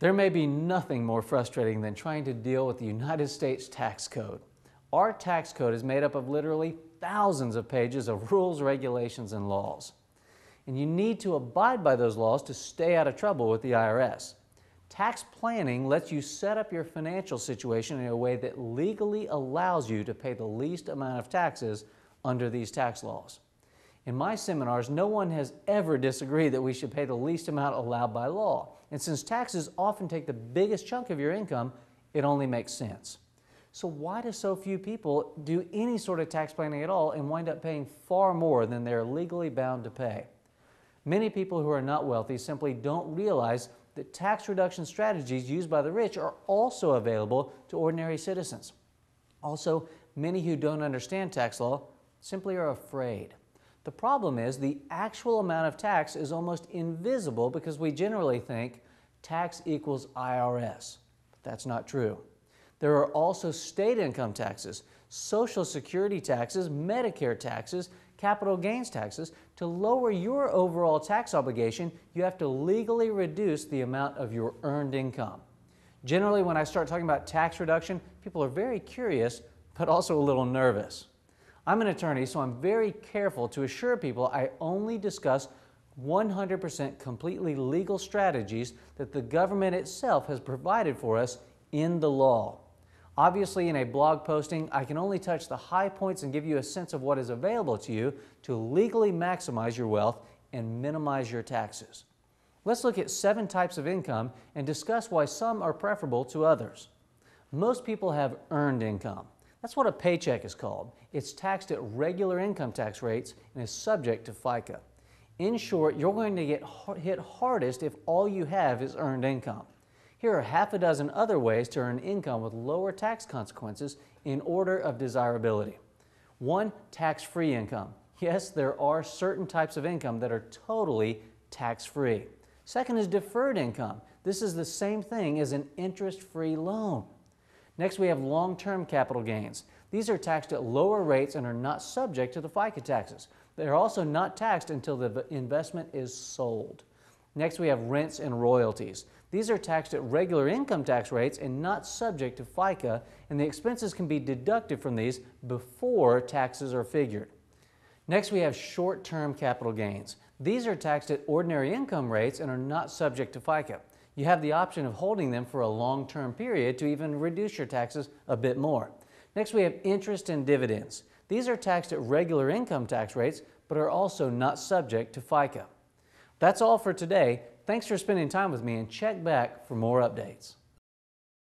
There may be nothing more frustrating than trying to deal with the United States tax code. Our tax code is made up of literally thousands of pages of rules, regulations, and laws. And you need to abide by those laws to stay out of trouble with the IRS. Tax planning lets you set up your financial situation in a way that legally allows you to pay the least amount of taxes under these tax laws. In my seminars, no one has ever disagreed that we should pay the least amount allowed by law. And since taxes often take the biggest chunk of your income, it only makes sense. So why do so few people do any sort of tax planning at all and wind up paying far more than they're legally bound to pay? Many people who are not wealthy simply don't realize that tax reduction strategies used by the rich are also available to ordinary citizens. Also, many who don't understand tax law simply are afraid. The problem is the actual amount of tax is almost invisible because we generally think tax equals IRS. But that's not true. There are also state income taxes, Social Security taxes, Medicare taxes, capital gains taxes. To lower your overall tax obligation, you have to legally reduce the amount of your earned income. Generally, when I start talking about tax reduction, people are very curious, but also a little nervous. I'm an attorney, so I'm very careful to assure people I only discuss 100% completely legal strategies that the government itself has provided for us in the law. Obviously, in a blog posting, I can only touch the high points and give you a sense of what is available to you to legally maximize your wealth and minimize your taxes. Let's look at 7 types of income and discuss why some are preferable to others. Most people have earned income. That's what a paycheck is called. It's taxed at regular income tax rates and is subject to FICA. In short, you're going to get hit hardest if all you have is earned income. Here are half a dozen other ways to earn income with lower tax consequences in order of desirability. 1. Tax-free income. Yes, there are certain types of income that are totally tax-free. 2nd is deferred income. This is the same thing as an interest-free loan. Next, we have long-term capital gains. These are taxed at lower rates and are not subject to the FICA taxes. They are also not taxed until the investment is sold. Next, we have rents and royalties. These are taxed at regular income tax rates and not subject to FICA, and the expenses can be deducted from these before taxes are figured. Next, we have short-term capital gains. These are taxed at ordinary income rates and are not subject to FICA. You have the option of holding them for a long-term period to even reduce your taxes a bit more. Next, we have interest and dividends. These are taxed at regular income tax rates, but are also not subject to FICA. That's all for today. Thanks for spending time with me, and check back for more updates.